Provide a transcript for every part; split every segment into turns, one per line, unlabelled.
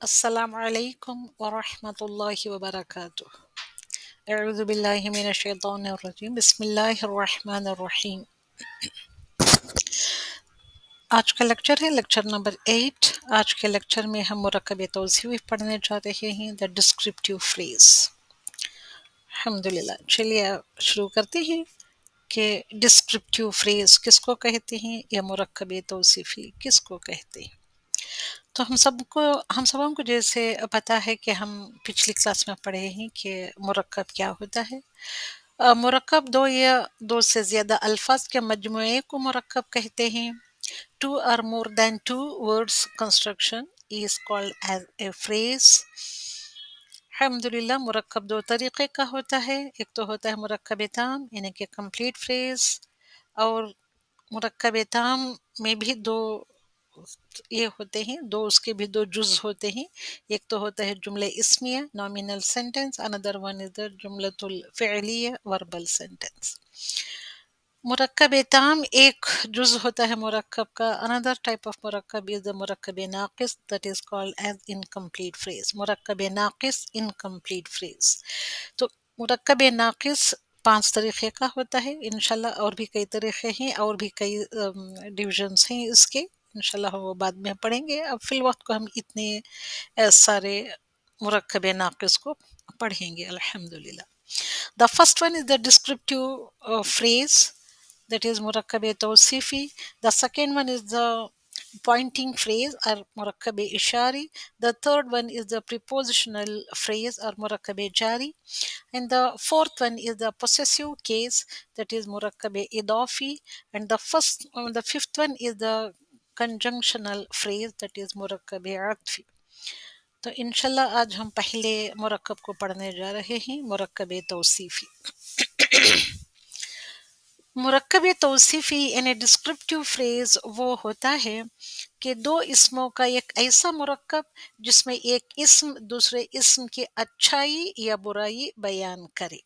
السلام عليكم ورحمة الله وبركاته. أعوذ بالله من الشيطان الرجيم. بسم الله الرحمن الرحیم. آج کا لیکچر ہے لیکچر نمبر 8. آج کے لیکچر میں ہم مرکب توضیحی پڑھنے جا رہے ہیں دا ڈسکرپٹیو فریز. الحمدللہ. چلیے شروع کرتے ہیں کہ ڈسکرپٹیو فریز کس کو کہتے ہیں یا مرکب توصیفی کس کو کہتے ہیں. تو ہم سبوں کو جیسے پتہ ہے کہ ہم پچھلی کلاس میں پڑھے ہیں کہ مرکب کیا ہوتا ہے. مرکب دو یا دو سے زیادہ الفاظ کے مجموعے کو مرکب کہتے ہیں. Two or more than two words construction is called as a phrase. الحمدللہ. مرکب دو طریقے کا ہوتا ہے. ایک تو ہوتا ہے مرکب تام یعنی کہ کمپلیٹ فریز، اور مرکب تام میں بھی دو یہ ہوتے ہیں، دو اس کے بھی دو جز ہوتے ہیں. ایک تو ہوتا ہے جملہ اسمیہ نامینل سینٹنس، اندر ون از دا جملۃ الفعلیہ وربل سینٹنس. مرکب تام ایک جز ہوتا ہے مرکب کا. اندر ٹائپ آف مرکب از دا مرکب ناقص that is called as incomplete phrase. مرکب ناقص انکمپلیٹ فریز. تو مرکب ناقص 5 طریقے کا ہوتا ہے. انشاءاللہ اور بھی کئی طریقے ہیں، اور بھی کئی ڈویژنس ہیں اس کے. انشاءاللہ وہ بعد میں پڑھیں گے. اب فی الوقت کو ہم اتنے سارے مرکب ناقص کو پڑھیں گے الحمدللہ. The first one is the descriptive phrase, that is مرکب توصیفی. The second one is the pointing phrase or مرکب اشاری. The third one is the prepositional phrase or مرکب جاری. And the fourth one is the possessive case, that is مرکب اضافی. And the fifth one is the conjunctional phrase, that is مرکب عطفی. تو انشاءاللہ آج ہم پہلے مرکب کو پڑھنے جا رہے ہیں، مرکب توصیفی. مرکب توصیفی یعنی ڈسکرپٹیو فریز وہ ہوتا ہے کہ دو اسموں کا ایک ایسا مرکب جس میں ایک اسم دوسرے اسم کی اچھائی یا برائی بیان کرے.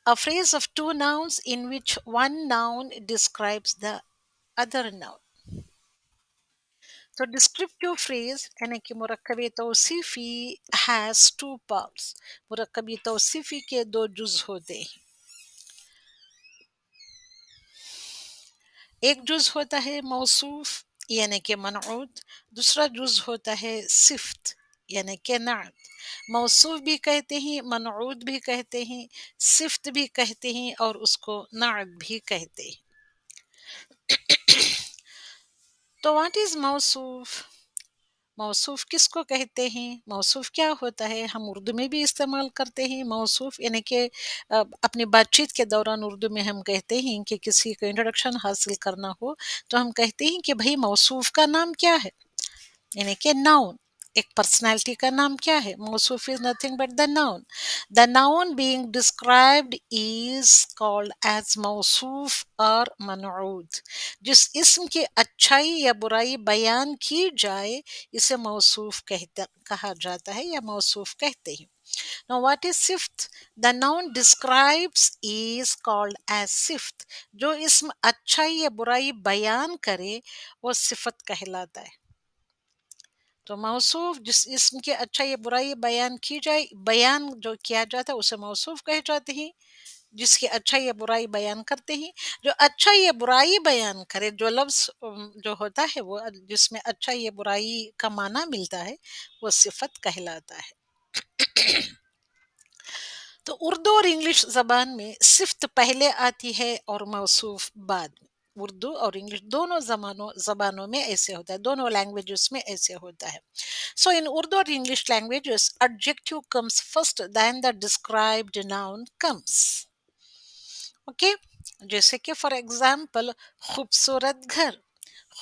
A phrase of two nouns in which one noun describes the other noun. تو ڈسکرپٹیو فریز یعنی کہ مرکب توصیفی has two parts. مرکب توصیفی کے دو جز ہوتے ہیں. ایک جز ہوتا ہے موصوف یعنی کہ منعوت، دوسرا جز ہوتا ہے صفت یعنی کہ نعت. موصوف بھی کہتے ہیں، منعوت بھی کہتے ہیں، صفت بھی کہتے ہیں، اور اس کو نعت بھی کہتے ہیں. تو واٹ از موصوف؟ موصوف کس کو کہتے ہیں؟ موصوف کیا ہوتا ہے؟ ہم اردو میں بھی استعمال کرتے ہیں موصوف، یعنی کہ اپنی بات چیت کے دوران اردو میں ہم کہتے ہیں کہ کسی کو انٹروڈکشن حاصل کرنا ہو تو ہم کہتے ہیں کہ بھئی موصوف کا نام کیا ہے، یعنی کہ ناؤن. ایک پرسنالٹی کا نام کیا ہے؟ موصوف is nothing but the noun. The noun being described is called as موصوف اور منعوت. جس اسم کی اچھائی یا برائی بیان کی جائے اسے موصوف کہا جاتا ہے یا موصوف کہتے ہیں. Now what is صفت؟ The noun describes is called as صفت. جو اسم اچھائی یا برائی بیان کرے وہ صفت کہلاتا ہے. تو موصوف جس اسم کی اچھائی یا برائی بیان کی جائے، بیان جو کیا جاتا ہے اسے موصوف کہے جاتے ہیں. جس کی اچھائی یا برائی بیان کرتے ہیں، جو اچھائی یا برائی بیان کرے، جو لفظ جو ہوتا ہے وہ جس میں اچھائی یا برائی کا معنی ملتا ہے وہ صفت کہلاتا ہے. تو اردو اور انگلش زبان میں صفت پہلے آتی ہے اور موصوف بعد میں. اردو اور انگلش دونوں زبانوں میں ایسے ہوتا ہے، دونوں لینگویجز میں ایسے ہوتا ہے. So in Urdu or English languages, adjective comes first, then the described noun comes. Okay? جیسے کہ for example خوبصورت گھر.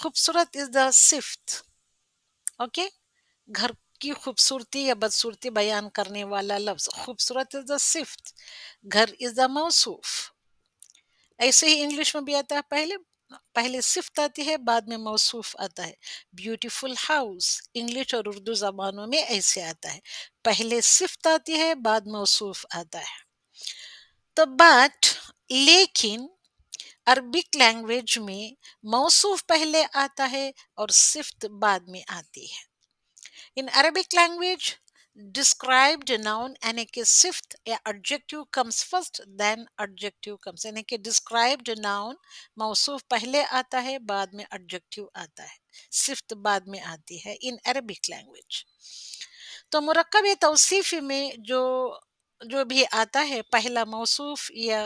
خوبصورت is the صفت. Okay? گھر کی خوبصورتی یا بدصورتی بیان کرنے والا لفظ خوبصورت is the صفت، گھر is the موصوف. ایسے ہی انگلش میں بھی آتا ہے، پہلے صفت آتی ہے بعد میں موصوف آتا ہے. بیوٹیفل ہاؤس انگلش اور اردو زبانوں میں ایسے آتا ہے، پہلے صفت آتی ہے بعد موصوف آتا ہے. تو لیکن عربک لینگویج میں موصوف پہلے آتا ہے اور صفت بعد میں آتی ہے. In Arabic language, described noun यानी कि सिफ्त या adjective comes first, then adjective comes, यानी कि described noun मौसूफ पहले आता है, बाद में adjective आता है, सिफ्त बाद में आती है in Arabic language. तो मुरक्कब तौसीफ़ी में जो भी आता है, पहला मौसूफ या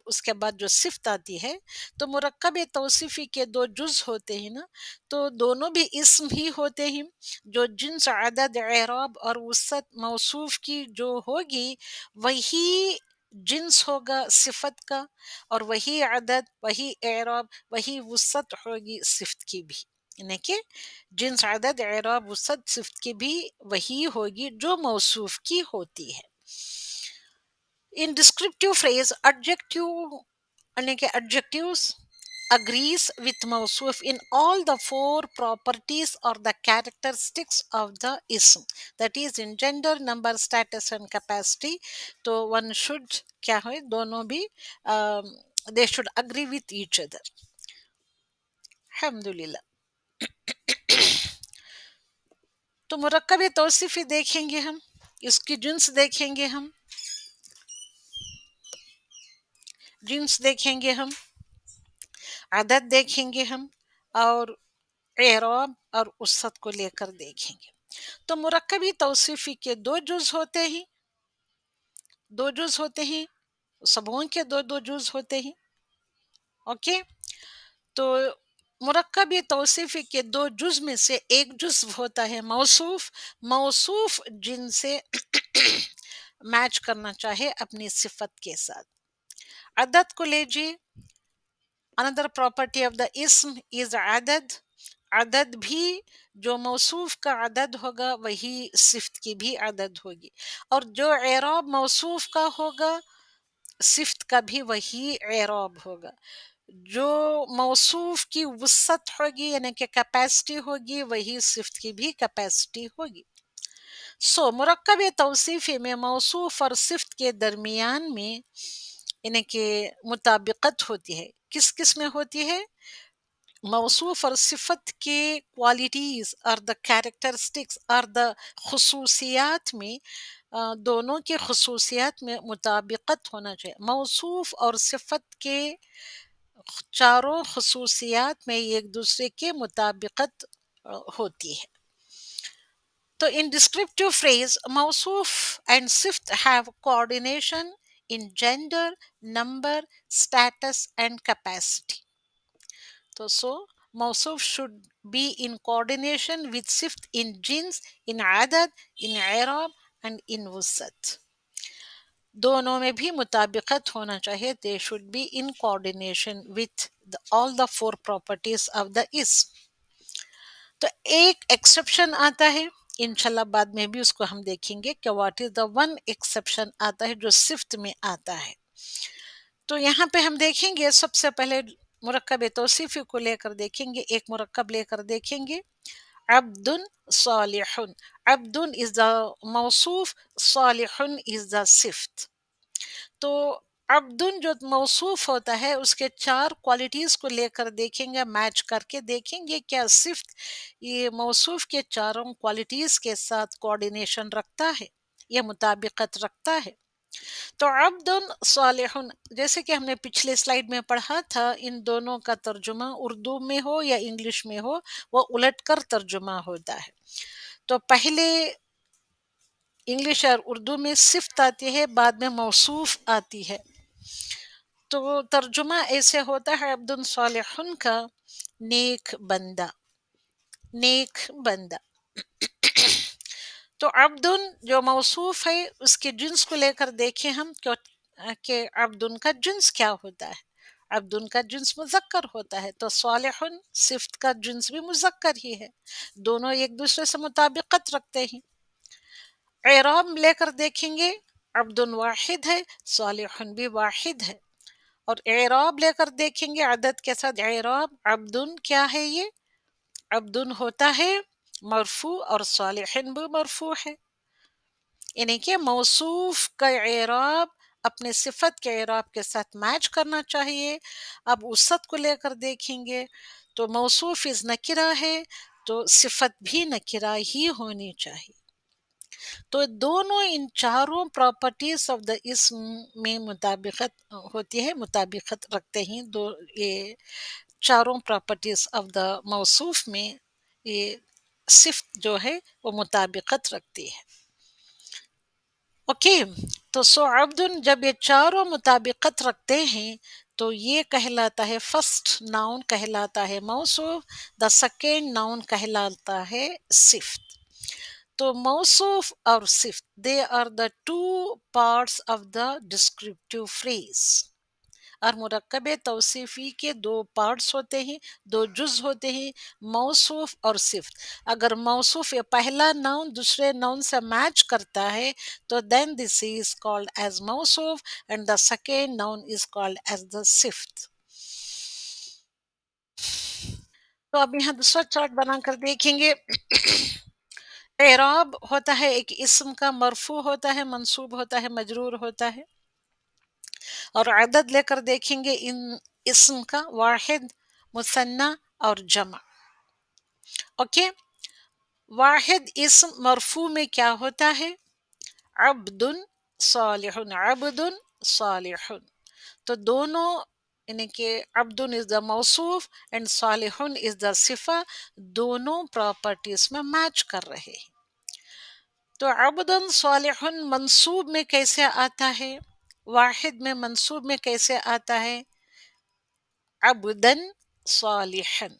उसके बाद जो सिफ्त आती है, तो मुरक्कब तौसीफ़ी के दो जुज़ होते हैं ना, तो दोनों भी इस्म ही होते हैं. जो जिन्स, अदद, एराब और वसत मौसूफ की जो होगी, वही जिन्स होगा सिफत का, और वही अदद, वही एराब, वही वसत होगी सिफ्त की भी. यानी कि जिन्स, अदद, एराब, वसत सिफ्त की भी वही होगी जो मौसूफ की होती है. In descriptive phrase, adjective यानी कि adjectives agrees with mausuf in all the four properties or the characteristics of the ism, that is in gender, number, status and capacity. तो one should क्या है, दोनों भी they should agree with each other. alhamdulillah. तो मुरक्कब तौसीफ़ी देखेंगे हम, इसकी jeans देखेंगे हम, जिन्स देखेंगे हम, अदद देखेंगे हम, और एराब और उसत को लेकर देखेंगे. तो मुरक्कबी तौसीफ़ी के दो जुज़ होते हैं, सबों के दो दो जुज़ होते हैं. ओके. तो मुरक्कबी तौसीफ़ी के दो जुज़ में से एक जुज़ होता है मौसूफ, मौसूफ जिनसे मैच करना चाहे अपनी सिफत के साथ. अदद को लीजिए. अनदर प्रॉपर्टी ऑफ द इस्म इज अदद. अदद भी जो मौसूफ का अदद होगा वही सिफ्त की भी अदद होगी, और जो एराब मौसूफ का होगा सिफ्त का भी वही एराब होगा. जो मौसूफ की वसत होगी यानी कि कैपेसिटी होगी, वही सिफ्त की भी कैपेसिटी होगी. सो मुरक्कब तौसीफ़ी में मौसूफ और सिफ्त के दरमियान में यानी कि मुताबिकत होती है. किस किस में होती है? मौसूफ और सिफत के क्वालिटीज और द कैरेक्टरिस्टिक्स और द खसूसियात में दोनों के खसूसियात में मुताबिकत होना चाहिए. मौसूफ और सिफत के चारों खसूसियात में एक दूसरे के मुताबिकत होती है. तो in descriptive phrase, mausuf and sift have coordination in gender, number, status and capacity. So mausuf should be in coordination with sift in jins, in adad, in i'rab and in wusat. दोनों में भी मुताबिकत होना चाहिए. They should be in coordination with all the four properties of the ism. तो एक exception आता है, इंशाल्लाह बाद में भी उसको हम देखेंगे कि what is the one exception आता है जो सिफ्त में आता है. तो यहाँ पे हम देखेंगे सबसे पहले मुरक्कब तौसीफ़ी को लेकर देखेंगे, एक मुरक्कब लेकर देखेंगे. अब्दुन सालिहुन. अब्दुन इज द मौसूफ, सालिहुन इज द सिफ्त. तो अब्दुन जो मौसूफ होता है उसके चार क्वालिटीज को लेकर देखेंगे, मैच करके देखेंगे क्या सिफ्त ये मौसूफ के चारों क्वालिटीज के साथ कोऑर्डिनेशन रखता है, यह मुताबिकत रखता है. तो अब्दुन सालिहुन जैसे कि हमने पिछले स्लाइड में पढ़ा था, इन दोनों का तर्जुमा उर्दू में हो या इंग्लिश में हो वो उलटकर तर्जुमा होता है. तो पहले इंग्लिश और उर्दू में सिफ्त आती है, बाद में मौसूफ आती है. तो तर्जुमा ऐसे होता है अब्दुल सालिहुन का, नेक बंदा, नेक बंदा. तो अब्दुन जो मौसूफ है उसके जिन्स को लेकर देखें हम कि अब्दुन का जिन्स क्या होता है. अब्दुन का जिन्स मुज़क्कर होता है, तो सालिहुन सिफ्त का जिन्स भी मुज़क्कर ही है, दोनों एक दूसरे से मुताबिकत रखते हैं. एराब लेकर देखेंगे, अब्दुन वाहिद है, सालिहुन भी वाहिद है. और एराब लेकर देखेंगे अदद के साथ एराब, अब्दुन क्या है ये, अब्दुन होता है मरफू और सालिहिन भी मरफू है. यानी कि मौसूफ का एराब अपने सिफत के एराब के साथ मैच करना चाहिए. अब उसत को लेकर देखेंगे तो मौसूफ इज नकिरा है, तो सिफत भी नकिरा ही होनी चाहिए। तो दोनों इन चारों प्रॉपर्टीज ऑफ द इसम में मुताबिकत होती है, मुताबिकत रखते हैं दो, ये चारों प्रॉपर्टीज ऑफ द मौसूफ में ये सिफ्त जो है वो मुताबिकत रखती है। ओके, तो सो अब्दुन जब ये चारों मुताबिकत रखते हैं तो ये कहलाता है, फर्स्ट नाउन कहलाता है मौसूफ, द सेकेंड नाउन कहलाता है सिफ्त। तो मौसूफ और सिफ्त they are the two parts of the descriptive phrase. और मुरक्कब तौसीफ़ी के दो पार्ट्स होते हैं, दो जुज़ होते हैं, मौसूफ और सिफ्त। अगर मौसूफ या पहला नाउन दूसरे नाउन से मैच करता है तो then this is called as मौसूफ and the second noun is called as the सिफ्त। तो अब यहाँ दूसरा चार्ट बनाकर देखेंगे। एराब होता है एक इस्म का, मरफू होता है, मंसूब होता है, मजरूर होता है। और अदद लेकर देखेंगे इन इस्म का, वाहिद, मुसन्ना और जमा। ओके, वाहिद इस्म मरफू में क्या होता है? अब्दुन सालिहुन, अब्दुन सालिहुन। तो दोनों यानी कि अब्दुन इज द मौसूफ एंड सालिहुन इज द सिफा, दोनों प्रॉपर्टीज में मैच कर रहे हैं। तो अब्दुन सालिहुन मंसूब में कैसे आता है, वाहिद में मंसूब में कैसे आता है? अब्दन सालिहन।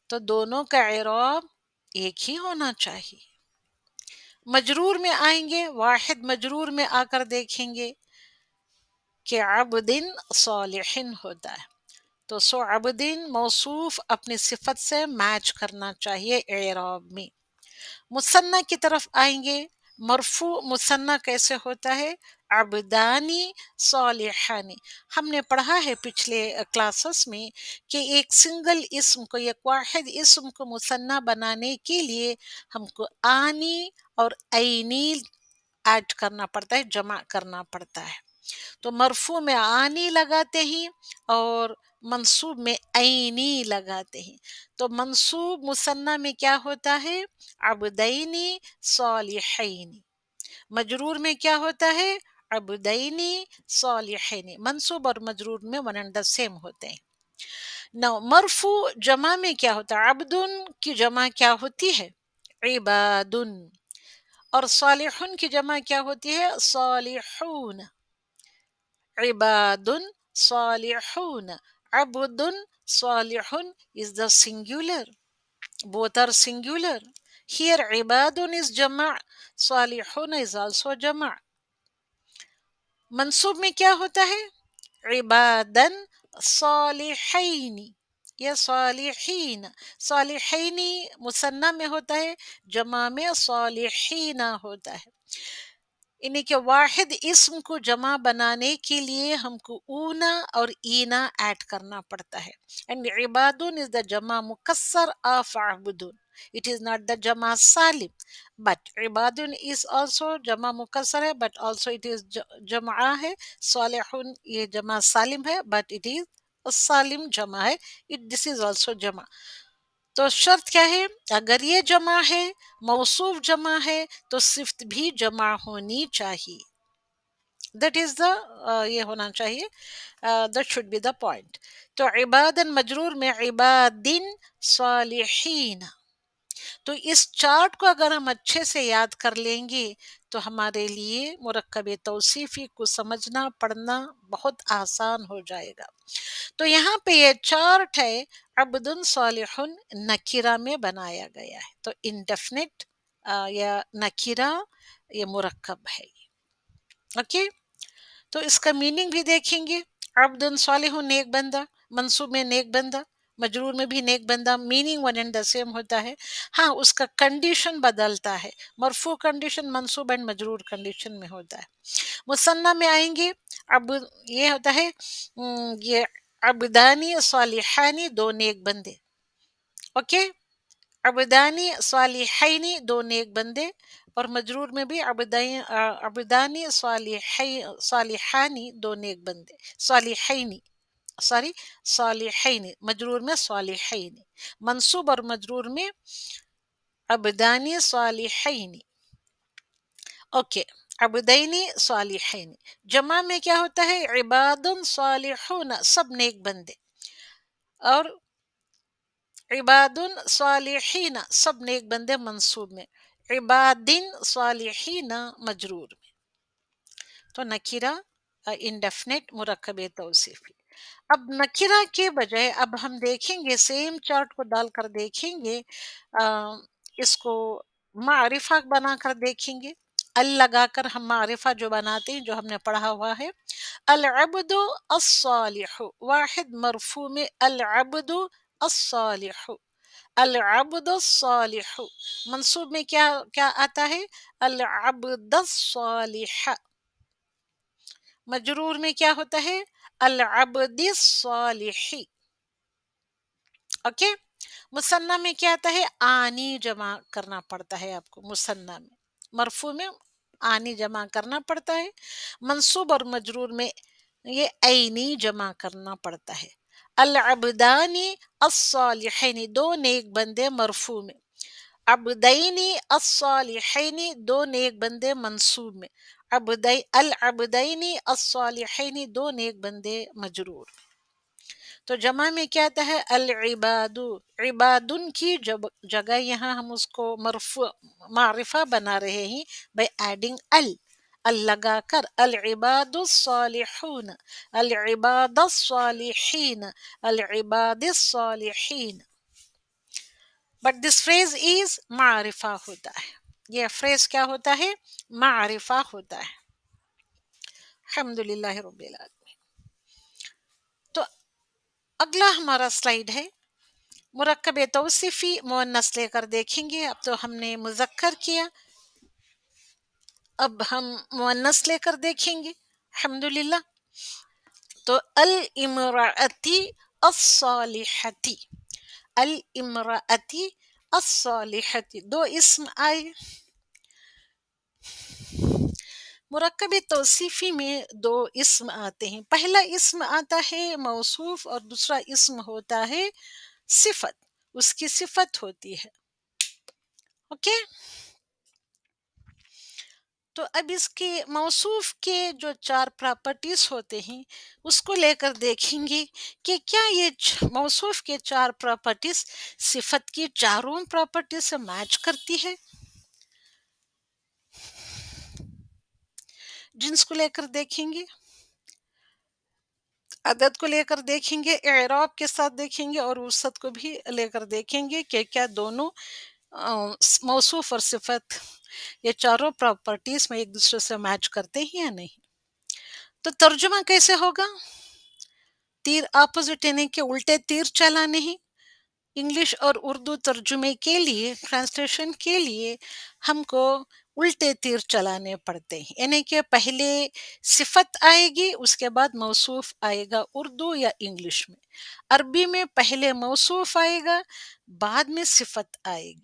तो दोनों का इराब एक ही होना चाहिए। मजरूर में आएंगे, वाहिद मजरूर में आकर देखेंगे कि अब्दिन सालिहिन होता है। तो सो अब्दिन मौसूफ अपनी सिफत से मैच करना चाहिए इराब में। मुसन्ना की तरफ आएंगे, मरफू मुसन्ना कैसे होता है? अब्दानी सालिहानी। हमने पढ़ा है पिछले क्लासेस में कि एक सिंगल इस्म को, एक वाहिद इस्म को मुसन्ना बनाने के लिए हमको आनी और ऐनी ऐड करना पड़ता है, जमा करना पड़ता है। तो मरफू में आनी लगाते हैं और मंसूब में ऐनी लगाते हैं। तो मंसूब मुसन्ना में क्या होता है? अब्दैनी सालिहैनी। मजरूर में क्या होता है? अब्दैनी सालिहैनी। मंसूब और मजरूर में वन एंड द सेम होते हैं। नौ मरफू जमा में क्या होता है? अब्दुन की जमा क्या होती है? इबादुन। और सालिहुन की जमा क्या होती है? सालिहून। इबादुन salihun, abdun salihun is the singular, both are singular. Here ibadun is jama', salihun is also jama'. मंसूब में क्या होता है? इबादन सालिहीन या सालिहीन। सालिहीनी मुसन्ना में होता है, जमा में सालिहीना होता है। इन्हीं के वाहिद इस्म को जमा बनाने के लिए हमको ऊना और ईना ऐड करना पड़ता है। एंड इबादुन इज द जमा मुकस्सर ऑफ अब्दुन, इट इज नॉट द जमा सालिम, बट इबादुन इज आल्सो जमा मुकस्सर है, बट आल्सो इट इज जमा है। सालिहुन ये जमा सालिम है, बट इट इज सालिम जमा है, इट दिस इज आल्सो जमा। तो शर्त क्या है? अगर ये जमा है, मौसूफ जमा है, तो सिफ्त भी जमा होनी चाहिए। दैट इज द ये होना चाहिए, that should be the point. तो इबादन मजरूर में इबादिन सालिहीन। तो इस चार्ट को अगर हम अच्छे से याद कर लेंगे तो हमारे लिए मुरक्कब तौसीफी को समझना पढ़ना बहुत आसान हो जाएगा। तो यहाँ पे ये चार्ट है, अब्दुन सालिहुन नकीरा में बनाया गया है। तो इंडेफिनिट या नकीरा ये मुरक्कब है। ओके, तो इसका मीनिंग भी देखेंगे। अब्दुन सालिहुन नेक बंदा, मंसूब में नेक बंदा, मजरूर में भी नेक बंदा, meaning one and the same होता है। हाँ, उसका कंडीशन बदलता है, मरफू कंडीशन मंसूब एंड मजरूर कंडीशन में होता है। मुसन्ना में आएंगे, अब ये होता है ये अब्दानी सालिहानी दो नेक बंदे। ओके, अब्दानी सालिहैनी दो नेक बंदे। और मजरूर में भी अब्दानी सालिहानी दो नेक बंदे, सालिहैनी। सॉरी, सालिहीन, मजरूर में सालिहीन, मंसूब और मजरूर में अब्दानी सालिहीन। ओके, अब्दैनी सालिहीन। जमा में क्या होता है? इबादुन सालिहून, सब नेक बंदे, और इबादुन सालिहीन, सब नेक बंदे मंसूब में, इबादिन सालिहीन मजरूर में। तो नकीरा इंडेफिनिट मुरक्कब तौसीफी। अब नकीरा के बजाय अब हम देखेंगे, सेम चार्ट को डालकर देखेंगे, अ, इसको मारिफा बनाकर देखेंगे। अल लगाकर हम मारिफा जो बनाते हैं, जो हमने पढ़ा हुआ है, अल अब्दु अस्सालिहु, वाहिद मरफू में अल अब्दु अस्सालिहु, अल अब्दु अस्सालिहु, मंसूब में क्या क्या आता है? अल अब्दुस्सालिह, मजरूर में क्या होता है? अल अब्दिस्सालिही। ओके, मुसन्ना में क्या आता है? आनी जमा करना पड़ता है आपको मुसन्ना में, मरफू में आनी जमा करना पड़ता है, मंसूब और मजरूर में ये ऐनी जमा करना पड़ता है। अल अब्दानी अस्सालिहीन, दो नेक बंदे, मरफू में, अब्दैनी अस्सालिहीन, दो नेक बंदे, मंसूब में, अल अब्दैनी अस्सालिहीन, दो नेक बंदे, मजरूर। तो जमा में क्या आता है? अल इबादु, इबादुन की जब जगह यहाँ हम उसको मरफू मारिफा बना रहे हैं बाय एडिंग अल लगाकर, अल इबादुस सालिहून, अल इबादस सालिहीन, अल इबादिस सालिहीन। बट दिस फ्रेज इज मारिफा होता है, ये फ्रेज क्या होता है? मारिफा होता है। अल्हम्दुलिल्लाह रब्बिल आलमीन। तो अगला हमारा स्लाइड है, मुरक्कब तौसीफ़ी मुअन्नस लेकर देखेंगे। अब तो हमने मुज़क्कर किया, अब हम मुअन्नस लेकर देखेंगे। अल्हम्दुलिल्लाह। तो अल इमराअती अस्सालिहती, अल इमराअती अस्सालिहती, दो इस्म आए। मुरक्कब तौसीफ़ी में दो इस्म आते हैं। पहला इस्म आता है मौसूफ और दूसरा इस्म होता है सिफत, उसकी सिफत होती है। ओके, तो अब इसके मौसूफ के जो चार प्रॉपर्टीज होते हैं उसको लेकर देखेंगे कि क्या ये मौसूफ के चार प्रॉपर्टीज सिफत की चारों प्रॉपर्टी से मैच करती है। जिन्स को लेकर देखेंगे, अदद को लेकर देखेंगे, एराब के साथ देखेंगे और वसत को भी लेकर देखेंगे कि क्या दोनों मौसूफ और सिफत ये चारों प्रॉपर्टीज में एक दूसरे से मैच करते हैं या नहीं। तो तर्जुमा कैसे होगा? तीर अपोजिट यानी कि उल्टे तीर चलाने हैं। इंग्लिश और उर्दू तर्जुमे के लिए, ट्रांसलेशन के लिए हमको उल्टे तीर चलाने पड़ते हैं, यानी कि पहले सिफत आएगी उसके बाद मौसूफ आएगा, उर्दू या इंग्लिश में। अरबी में पहले मौसूफ आएगा बाद में सिफत आएगी।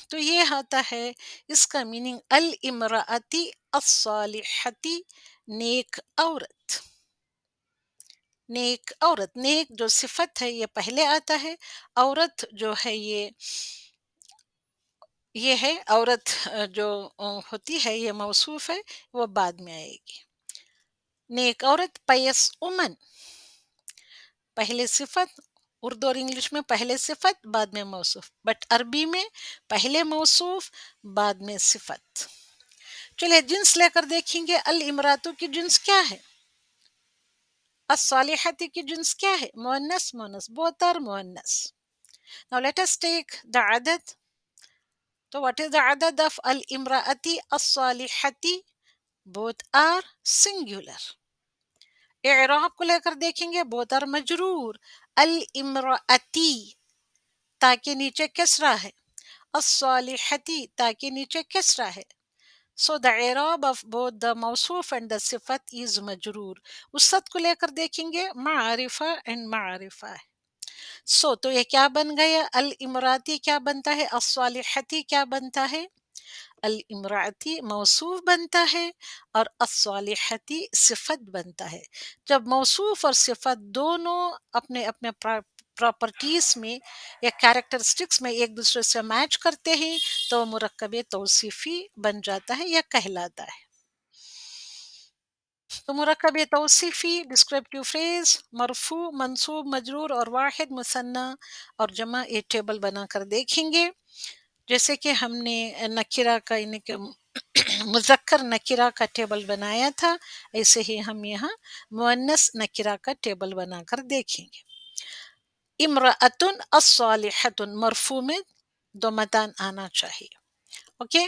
तो ये आता है इसका मीनिंग, अल इमराअती अस्सालिहती, नेक औरत। नेक औरत, नेक जो सिफत है ये पहले आता है, औरत जो है ये है औरत, जो होती है ये मौसूफ है, वो बाद में आएगी। नेक औरत, पयस उमन, पहले सिफत, उर्दू और इंग्लिश में पहले सिफत बाद में मौसूफ, बट अरबी में पहले मौसूफ बाद में सिफत। चलिए जिन्स लेकर देखेंगे। अल इमरातु की जिन्स क्या है? अस्सालिहती की जिन्स क्या है? मुअन्नस, मुअन्नस, बोथ आर मुअन्नस। Now let us take the adad. So what is the adad of al-imraati as-salihati? Both are singular. i'rab को लेकर देखेंगे, both are मजरूर। al-imraati ताकि नीचे किसरा है, as-salihati ताकि नीचे किसरा है। So the i'rab of both the मौसूफ and the सिफत is मजरूर। उसत को लेकर देखेंगे, मारिफा and मारिफा है। तो ये क्या बन गया? अल इमराती क्या बनता है? अस्सालिहती क्या बनता है? الامراتی موصوف بنتا ہے اور الصالحتی صفت بنتا ہے. جب موصوف اور صفت دونوں اپنے اپنے پراپرٹیز میں یا کیریکٹرسٹکس میں ایک دوسرے سے میچ کرتے ہیں تو مرکب توصیفی بن جاتا ہے یا کہلاتا ہے. تو مرکب توصیفی ڈسکرپٹیو فریز مرفوع منصوب مجرور اور واحد مثنیٰ اور جمع ایک ٹیبل بنا کر دیکھیں گے. جیسے کہ ہم نے نکرہ کا یعنی کہ مذکر نکرہ کا ٹیبل بنایا تھا، ایسے ہی ہم یہاں مؤنث نکرہ کا ٹیبل بنا کر دیکھیں گے. امرأۃ الصالحۃ مرفوع میں ضمتان آنا چاہیے. اوکے،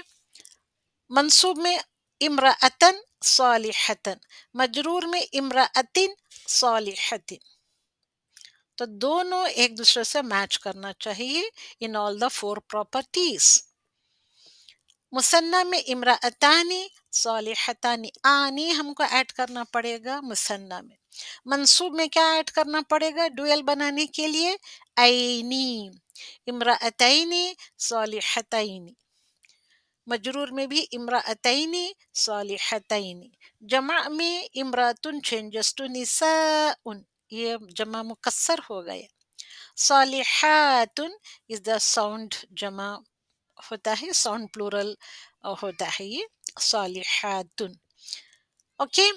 منصوب میں امرأۃ صالحۃ، مجرور میں امرأۃ صالحۃ. تو دونوں ایک دوسرے سے میچ کرنا چاہیے ان آل دا فور پراپرٹیز. مثنیٰ میں امرأتانی صالحتانی، آنی ہم کو ایڈ کرنا پڑے گا مثنیٰ میں. منصوب میں کیا ایڈ کرنا پڑے گا ڈویل بنانے کے لیے؟ اینی، امرأتینی صالحتینی. مجرور میں بھی امرأتینی صالحتینی. جمع میں امرأتن چینجز ٹو نساء، یہ جمع مکسر ہو گیا. صالحات از دا ساؤنڈ جمع ہوتا ہے، ساؤنڈ پلورل ہوتا ہے یہ صالحات. اوکے،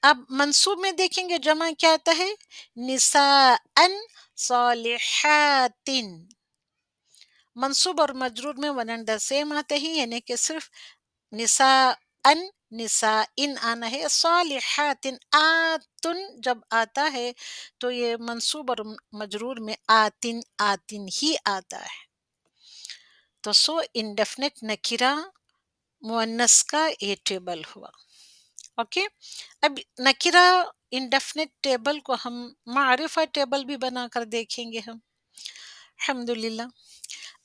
اب منصوب میں دیکھیں گے جمع کیا آتا ہے؟ نساء صالحات. منصوب اور مجرور میں ون اینڈ دا سیم آتے ہیں، یعنی کہ صرف نساء نسائن آنا ہے. صالحات آتن جب آتا ہے تو یہ منصوب اور مجرور میں آتن آتن ہی آتا ہے. تو سو انڈیفینٹ نکرہ مؤنث کا یہ ٹیبل ہوا. اوکے، اب نکرہ انڈیفینٹ ٹیبل کو ہم معرفہ ٹیبل بھی بنا کر دیکھیں گے ہم. الحمدللہ.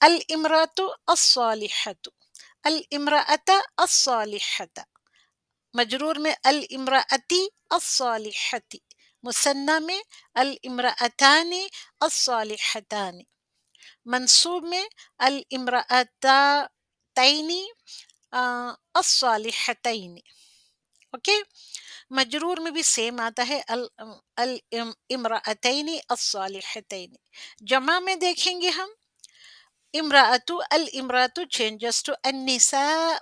الامرأۃ الصالحۃ، الامرأۃ الصالحۃ، مجرور میں الامرأتی الصالحۃ، مثنیٰ میں الامرأتان الصالحتان، منصوب میں الامرأتین الصالحتین. اوکے، مجرور میں بھی سیم آتا ہے الامرأتین الصالحتین. جمع میں دیکھیں گے ہم امرأۃ، الامرأۃ چینجز ٹو النساء،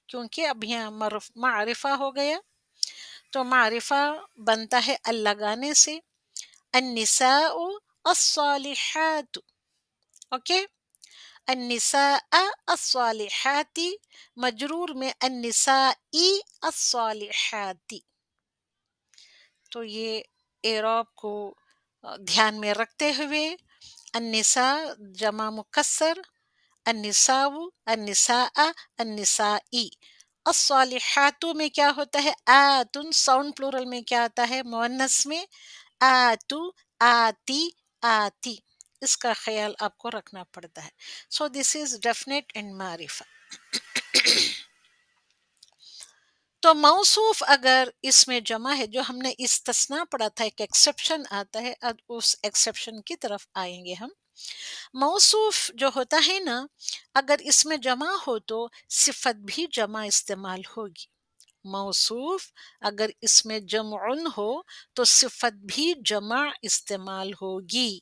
کیونکہ اب یہاں معرفہ ہو گیا تو معرفہ بنتا ہے ال لگانے سے. النساء الصالحات. اوکے، النساء الصالحات، مجرور میں النساء الصالحات. تو یہ اعراب کو دھیان میں رکھتے ہوئے النساء جمع مکسر، النساء النساء النسائی. الصالحات میں کیا ہوتا ہے؟ آتن، ساؤنڈ پلورل میں کیا آتا ہے؟ مؤنث میں آتو آتی آتی. اس کا خیال آپ کو رکھنا پڑتا ہے. سو دس از ڈیفینٹ اینڈ معرفہ. تو موصوف اگر اس میں جمع ہے، جو ہم نے استثناء پڑھا تھا ایک ایکسیپشن آتا ہے، اب اس ایکسیپشن کی طرف آئیں گے ہم. موصوف جو ہوتا ہے نا، اگر اس میں جمع ہو تو صفت بھی جمع استعمال ہوگی. موصوف اگر اس میں جمع ہو تو صفت بھی جمع استعمال ہوگی،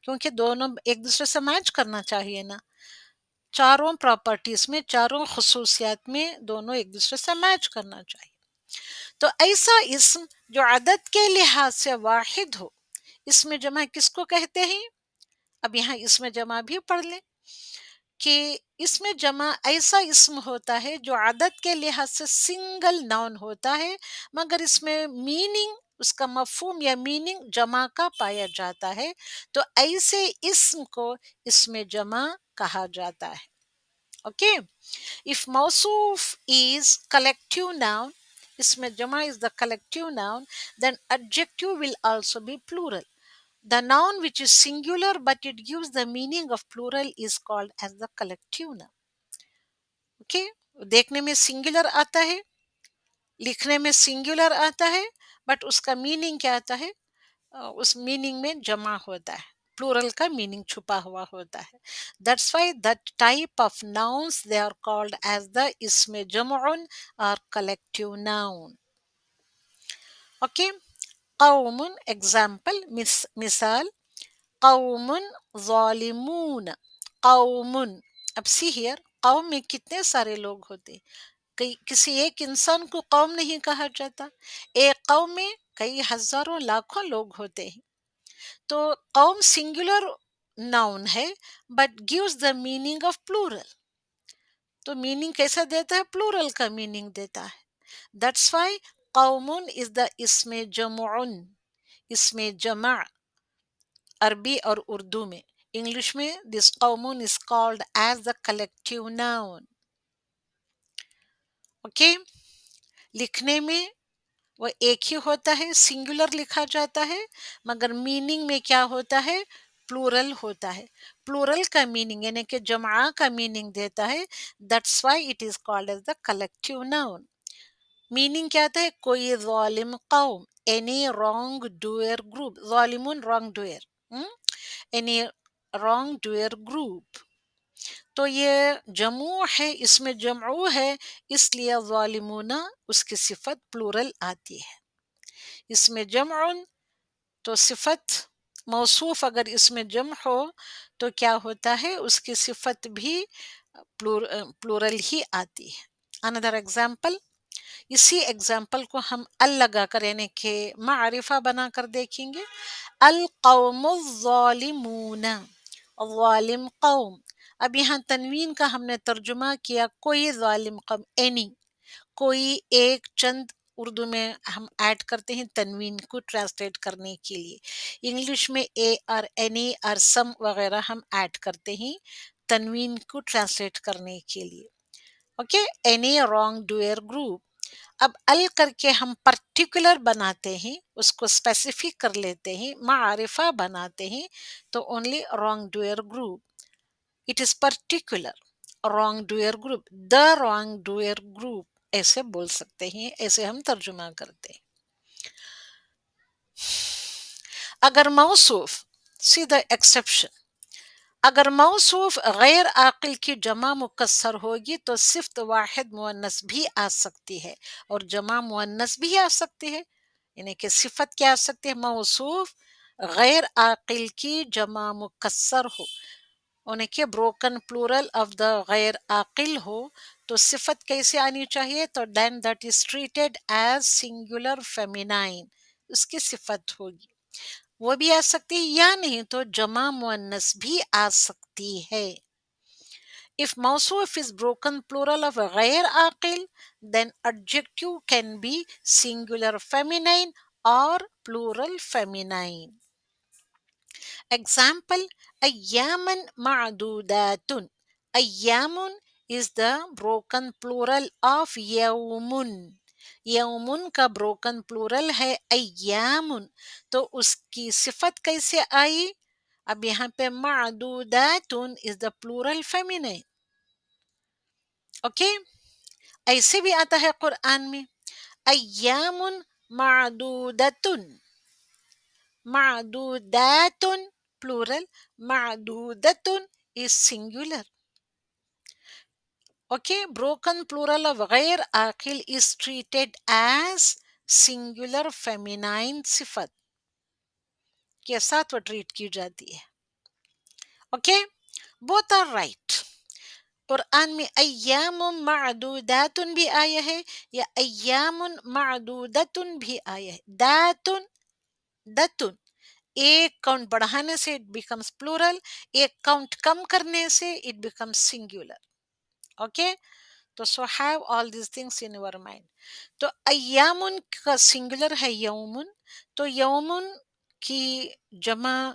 کیونکہ دونوں ایک دوسرے سے میچ کرنا چاہیے نا. چاروں پراپرٹیز میں، چاروں خصوصیات میں دونوں ایک دوسرے سے میچ کرنا چاہیے. تو ایسا اسم جو عدد کے لحاظ سے واحد ہو، اس میں جمع کس کو کہتے ہیں؟ اب یہاں اس میں جمع بھی پڑھ لیں کہ اس میں جمع ایسا اسم ہوتا ہے جو عدد کے لحاظ سے سنگل ناؤن ہوتا ہے، مگر اس میں میننگ، اس کا مفہوم یا میننگ جمع کا پایا جاتا ہے. تو ایسے اسم کو اس میں جمع کہا جاتا ہے. اوکے، if موصوف is collective noun، اس میں جمع is the collective noun، then adjective will also be plural. The noun which is singular but it gives the meaning of plural is called as the collective noun. Okay, دیکھنے میں singular آتا ہے، لکھنے میں singular آتا ہے، but اس کا meaning کیا آتا ہے؟ اس میننگ میں جمع ہوتا ہے. प्लूरल का मीनिंग छुपा हुआ होता है. That's why that type of nouns they are called as the इसम जमउन और कलेक्टिव नाउन. ओके. قوم example मिसाल قوم ظالمون. قوم. अब सी हियर, कौम में कितने सारे लोग होते हैं. किसी एक इंसान को कौम नहीं कहा जाता. एक कौम में कई हजारों लाखों लोग होते हैं. तो कौम सिंगुलर नाउन है but gives the meaning of plural. तो मीनिंग कैसा देता है, प्लूरल का मीनिंग देता है. दैट्स व्हाई कौमुन इज द इसमें जमुउन, इसमें जमा अरबी और उर्दू में. इंग्लिश में दिस कौमुन is called as the collective noun. Okay. लिखने में वो एक ही होता है, सिंगुलर लिखा जाता है, मगर मीनिंग में क्या होता है, प्लूरल होता है. प्लूरल का मीनिंग यानी कि जमा का मीनिंग देता है. That's why it is called as the collective noun. Meaning क्या आता है, कोई जालिम कौम, एनी रॉन्ग डूअर ग्रुप. जालिमुन wrong doer, any wrong doer group. तो ये जमू है, इसमें जमू है, इसलिए जालिमूना उसकी सिफत प्लूरल आती है. इसमें जमउन तो सिफत मौसूफ अगर इसमें जम हो तो क्या होता है, उसकी सिफत भी प्लूरल ही आती है. अनदर एग्जाम्पल, इसी एग्जाम्पल को हम अल लगा कर यानी कि मारिफा बना कर देखेंगे. अल कौमुज़्ज़ालिमून, ज़ालिम कौम. अब यहाँ तनवीन का हमने तर्जुमा किया, कोई ज़ालिम कौम, एनी, कोई एक, चंद. उर्दू में हम ऐड करते हैं तनवीन को ट्रांसलेट करने के लिए. इंग्लिश में ए और एनी और सम वगैरह हम ऐड करते हैं तनवीन को ट्रांसलेट करने के लिए. Okay. Any wrong doer group. अब अल करके हम पर्टिकुलर बनाते हैं, उसको स्पेसिफिक कर लेते हैं, मारिफा बनाते हैं. तो only wrong doer group, it is particular. Wrong doer group, the wrong doer group ऐसे बोल सकते हैं, ऐसे हम तर्जुमा करते हैं. अगर मौसूफ, सी द एक्सेप्शन, अगर मौसूफ गैर आकिल की जमा मुकस्सर होगी तो सिफ्त वाहिद मुअन्नस भी आ सकती है और जमा मुअन्नस भी आ सकती है. यानी कि सिफत क्या आ सकती है, मौसूफ गैर आकिल की जमा मुकस्सर हो, उन्हें के ब्रोकन प्लूरल ऑफ द गैर आकिल हो, तो सिफत कैसे आनी चाहिए, तो then that is treated as singular feminine, उसकी सिफत होगी. वो भी आ सकती है या नहीं तो जमा मुअन्नस भी आ सकती है. If मौसूफ is broken plural of गैर आकिल, then adjective can be singular feminine or plural feminine. Example, ayyaman ma'dudatun. Ayyamun is the broken plural of yawmun. यौमुन का ब्रोकन प्लूरल है अय्यामुन, तो उसकी सिफत कैसे आई. अब यहाँ पे मादूदातुन is the plural feminine. Okay. ऐसे भी आता है कुरान में, अय्यामुन मादूदतुन, मादूदातुन प्लूरल, मादूदतुन is singular. Okay, broken plural of गैर आकिल is treated as singular feminine सिफत के साथ वो ट्रीट की जाती है. Okay. Both are right. Quran में अय्यामुन मादूदातुन भी आया है या अय्यामुन मादूदतुन भी आया है. दातुन, दतुन, एक काउंट बढ़ाने से इट बिकम्स प्लूरल, एक काउंट कम करने से इट बिकम्स सिंगुलर. ओके. तो so have all this things in your mind. तो अय्यामुन का सिंगुलर है यौमुन, तो यौमुन की जमा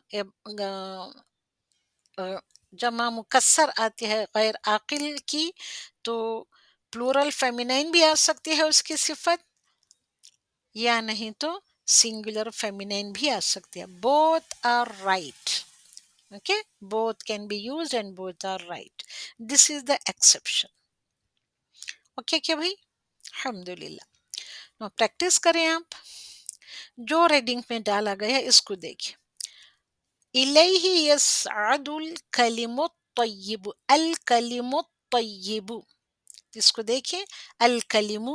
जमा मुकस्सर आती है गैर आकिल की, तो प्लूरल फेमिनाइन भी आ सकती है उसकी सिफत, या नहीं तो सिंगुलर फेमिनाइन भी आ सकती है. Both are right. Okay, both can be used and both are right. This is the exception. Okay क्या भाई, अल्हम्दुलिल्लाह. प्रैक्टिस करें आप. जो रीडिंग में डाला गया इसको देखिए. إليه يصعد الكلم الطيب، الكلم الطيب، इसको देखिए, الكلم